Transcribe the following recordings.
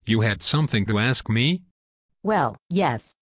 You had something to ask me? Well, yes.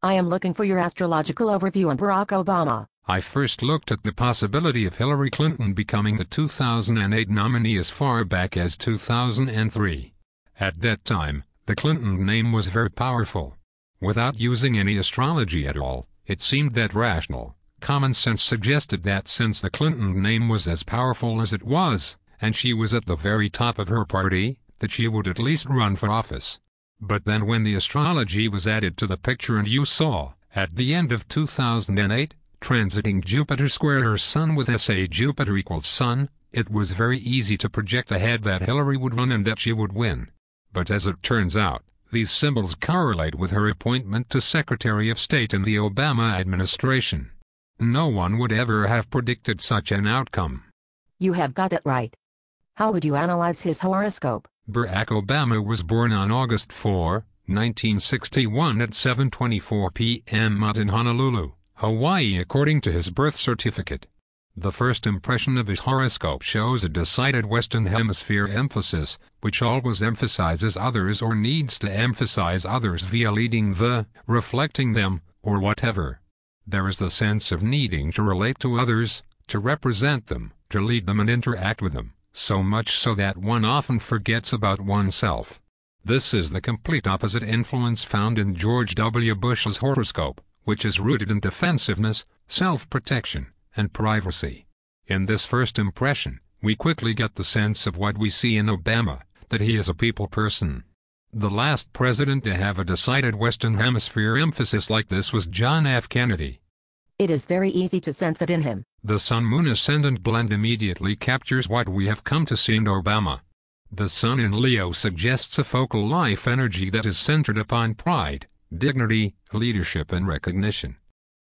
I am looking for your astrological overview on Barack Obama. I first looked at the possibility of Hillary Clinton becoming the 2008 nominee as far back as 2003. At that time, the Clinton name was very powerful. Without using any astrology at all, it seemed that rational, common sense suggested that since the Clinton name was as powerful as it was, and she was at the very top of her party, that she would at least run for office. But then when the astrology was added to the picture and you saw, at the end of 2008, transiting Jupiter square her Sun with SA Jupiter equals Sun, it was very easy to project ahead that Hillary would run and that she would win. But as it turns out, these symbols correlate with her appointment to Secretary of State in the Obama administration. No one would ever have predicted such an outcome. You have got it right. How would you analyze his horoscope? Barack Obama was born on August 4, 1961 at 7:24 p.m. in Honolulu, Hawaii according to his birth certificate. The first impression of his horoscope shows a decided Western Hemisphere emphasis, which always emphasizes others or needs to emphasize others via leading the, reflecting them, or whatever. There is the sense of needing to relate to others, to represent them, to lead them and interact with them, so much so that one often forgets about oneself. This is the complete opposite influence found in George W. Bush's horoscope, which is rooted in defensiveness, self-protection, and privacy. In this first impression, we quickly get the sense of what we see in Obama, that he is a people person. The last president to have a decided Western Hemisphere emphasis like this was John F. Kennedy. It is very easy to sense it in him. The Sun-Moon ascendant blend immediately captures what we have come to see in Obama. The Sun in Leo suggests a focal life energy that is centered upon pride, dignity, leadership and recognition.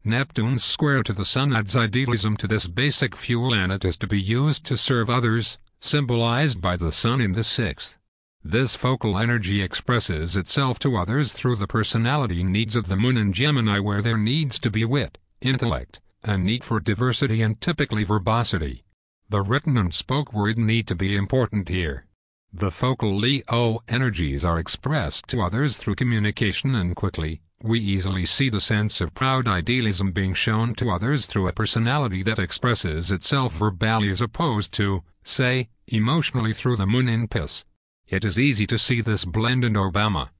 Neptune's square to the Sun adds idealism to this basic fuel, and it is to be used to serve others, symbolized by the Sun in the 6th. This focal energy expresses itself to others through the personality needs of the Moon in Gemini, where there needs to be wit, intellect, a need for diversity and typically verbosity. The written and spoken word need to be important here. The focal Leo energies are expressed to others through communication, and quickly, we easily see the sense of proud idealism being shown to others through a personality that expresses itself verbally as opposed to, say, emotionally through the Moon in Pisces. It is easy to see this blend in Obama.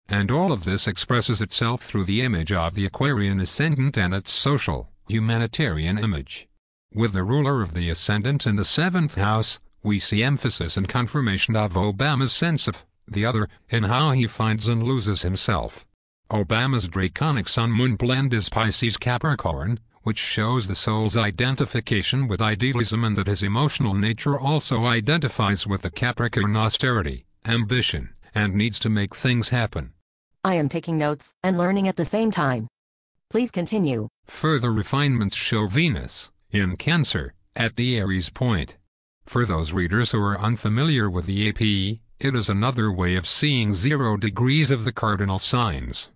And all of this expresses itself through the image of the Aquarian ascendant and its social, humanitarian image. With the ruler of the ascendant in the 7th house, we see emphasis and confirmation of Obama's sense of the other, in how he finds and loses himself. Obama's draconic Sun-Moon blend is Pisces-Capricorn, which shows the soul's identification with idealism, and that his emotional nature also identifies with the Capricorn austerity, ambition, and needs to make things happen. I am taking notes and learning at the same time. Please continue. Further refinements show Venus, in Cancer, at the Aries point. For those readers who are unfamiliar with the AP, it is another way of seeing 0 degrees of the cardinal signs.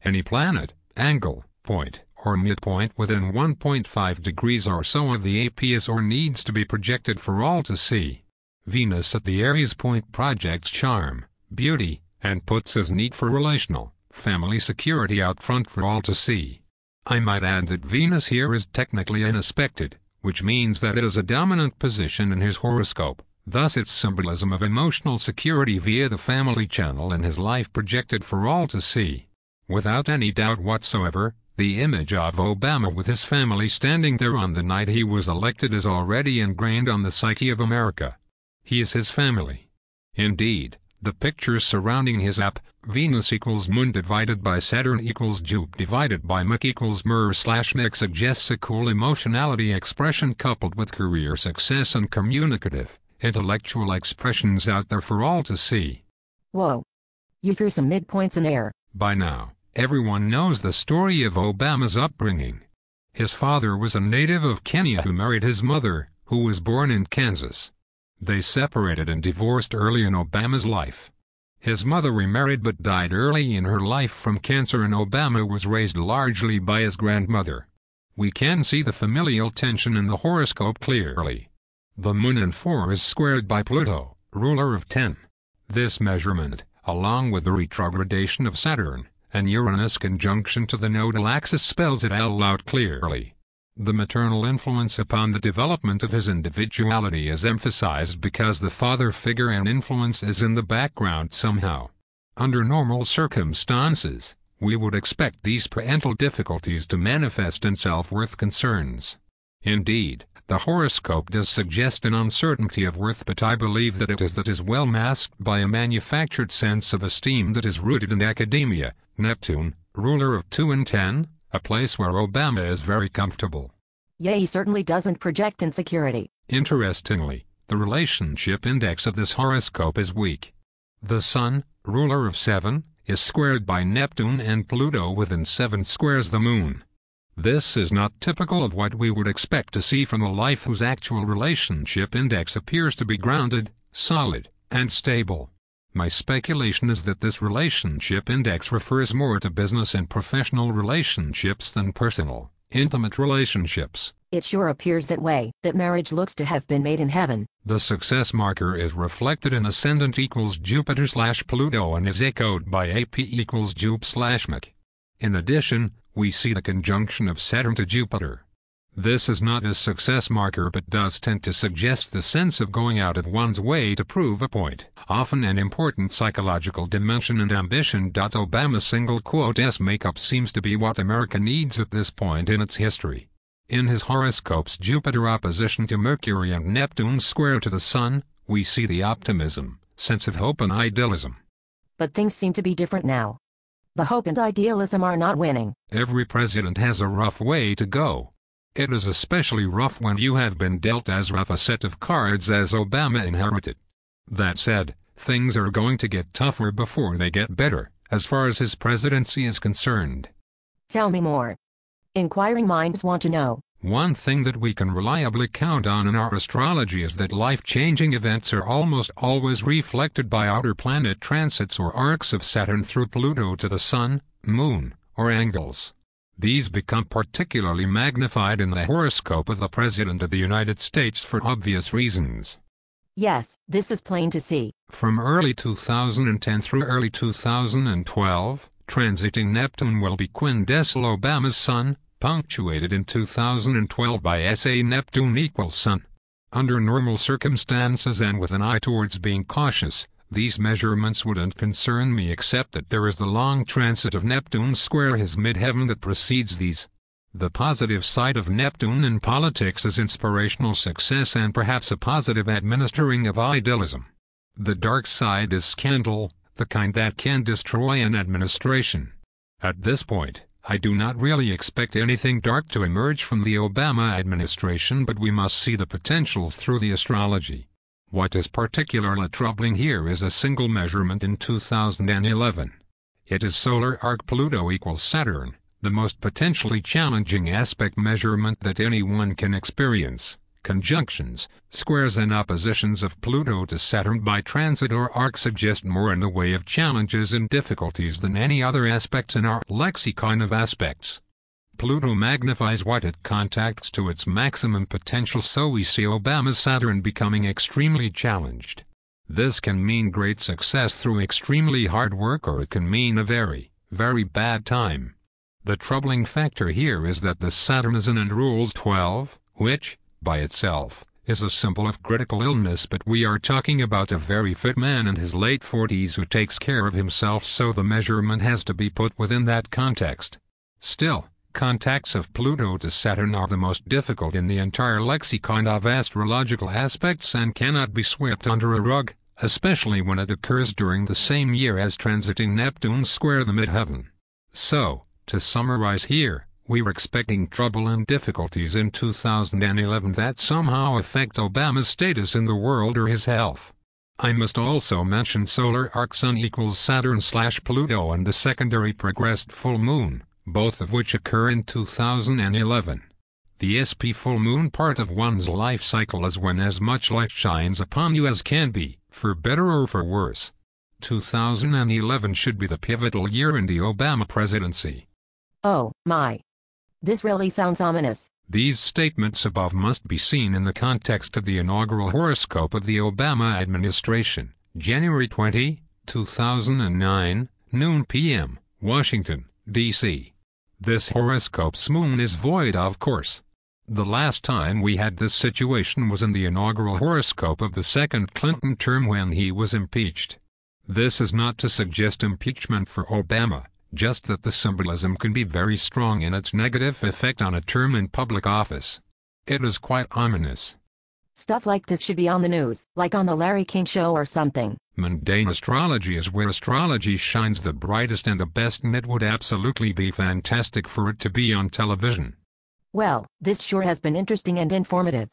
Any planet, angle, point, or midpoint within 1.5 degrees or so of the AP is or needs to be projected for all to see. Venus at the Aries point projects charm, beauty, and puts his need for relational, family security out front for all to see. I might add that Venus here is technically unaspected, which means that it is a dominant position in his horoscope, thus its symbolism of emotional security via the family channel in his life projected for all to see. Without any doubt whatsoever, the image of Obama with his family standing there on the night he was elected is already ingrained on the psyche of America. He is his family. Indeed, the pictures surrounding his app, Venus equals Moon divided by Saturn equals Jup divided by Mach equals Mer/Mech, suggests a cool emotionality expression coupled with career success and communicative, intellectual expressions out there for all to see. Whoa. You threw some midpoints in there. By now, everyone knows the story of Obama's upbringing. His father was a native of Kenya who married his mother, who was born in Kansas. They separated and divorced early in Obama's life. His mother remarried but died early in her life from cancer, and Obama was raised largely by his grandmother. We can see the familial tension in the horoscope clearly. The Moon in 4 is squared by Pluto, ruler of 10. This measurement, along with the retrogradation of Saturn, and Uranus conjunction to the nodal axis spells it all out clearly. The maternal influence upon the development of his individuality is emphasized because the father figure and influence is in the background somehow. Under normal circumstances, we would expect these parental difficulties to manifest in self-worth concerns. Indeed, the horoscope does suggest an uncertainty of worth, but I believe that it is well masked by a manufactured sense of esteem that is rooted in academia. Neptune, ruler of 2 and 10, a place where Obama is very comfortable. Yeah, he certainly doesn't project insecurity. Interestingly, the relationship index of this horoscope is weak. The Sun, ruler of 7, is squared by Neptune, and Pluto within 7 squares the Moon. This is not typical of what we would expect to see from a life whose actual relationship index appears to be grounded, solid, and stable. My speculation is that this relationship index refers more to business and professional relationships than personal, intimate relationships. It sure appears that way, that marriage looks to have been made in heaven. The success marker is reflected in ascendant equals Jupiter/Pluto and is echoed by AP equals Jup/Mach. In addition, we see the conjunction of Saturn to Jupiter. This is not a success marker but does tend to suggest the sense of going out of one's way to prove a point, often an important psychological dimension and ambition. Obama's single quote S makeup seems to be what America needs at this point in its history. In his horoscope's Jupiter opposition to Mercury and Neptune square to the Sun, we see the optimism, sense of hope and idealism. But things seem to be different now. The hope and idealism are not winning. Every president has a rough way to go. It is especially rough when you have been dealt as rough a set of cards as Obama inherited. That said, things are going to get tougher before they get better, as far as his presidency is concerned. Tell me more. Inquiring minds want to know. One thing that we can reliably count on in our astrology is that life-changing events are almost always reflected by outer planet transits or arcs of Saturn through Pluto to the Sun, Moon, or angles. These become particularly magnified in the horoscope of the President of the United States for obvious reasons. Yes, this is plain to see. From early 2010 through early 2012, transiting Neptune will be quintessential Obama's Sun, punctuated in 2012 by SA Neptune equals Sun. Under normal circumstances and with an eye towards being cautious, these measurements wouldn't concern me except that there is the long transit of Neptune square his midheaven that precedes these. The positive side of Neptune in politics is inspirational success and perhaps a positive administering of idealism. The dark side is scandal, the kind that can destroy an administration. At this point, I do not really expect anything dark to emerge from the Obama administration, but we must see the potentials through the astrology. What is particularly troubling here is a single measurement in 2011. It is solar arc Pluto equals Saturn, the most potentially challenging aspect measurement that anyone can experience. Conjunctions, squares and oppositions of Pluto to Saturn by transit or arc suggest more in the way of challenges and difficulties than any other aspects in our lexicon of aspects. Pluto magnifies what it contacts to its maximum potential, so we see Obama's Saturn becoming extremely challenged. This can mean great success through extremely hard work, or it can mean a very, very bad time. The troubling factor here is that the Saturn is in and rules 12, which, by itself, is a symbol of critical illness, but we are talking about a very fit man in his late 40s who takes care of himself, so the measurement has to be put within that context. Still, contacts of Pluto to Saturn are the most difficult in the entire lexicon of astrological aspects and cannot be swept under a rug, especially when it occurs during the same year as transiting Neptune square the midheaven. So, to summarize here, we're expecting trouble and difficulties in 2011 that somehow affect Obama's status in the world or his health. I must also mention solar arc Sun equals Saturn/Pluto and the secondary progressed full moon, both of which occur in 2011. The SP full moon part of one's life cycle is when as much light shines upon you as can be, for better or for worse. 2011 should be the pivotal year in the Obama presidency. Oh, my. This really sounds ominous. These statements above must be seen in the context of the inaugural horoscope of the Obama administration, January 20, 2009, noon p.m., Washington, D.C. This horoscope's moon is void, of course. The last time we had this situation was in the inaugural horoscope of the second Clinton term when he was impeached. This is not to suggest impeachment for Obama, just that the symbolism can be very strong in its negative effect on a term in public office. It is quite ominous. Stuff like this should be on the news, like on the Larry King Show or something. Mundane astrology is where astrology shines the brightest and the best, and it would absolutely be fantastic for it to be on television. Well, this sure has been interesting and informative.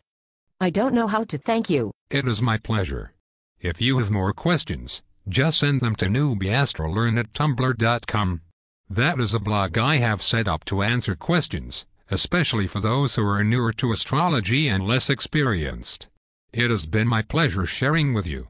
I don't know how to thank you. It is my pleasure. If you have more questions, just send them to newbieastralearn@tumblr.com. That is a blog I have set up to answer questions, especially for those who are newer to astrology and less experienced. It has been my pleasure sharing with you.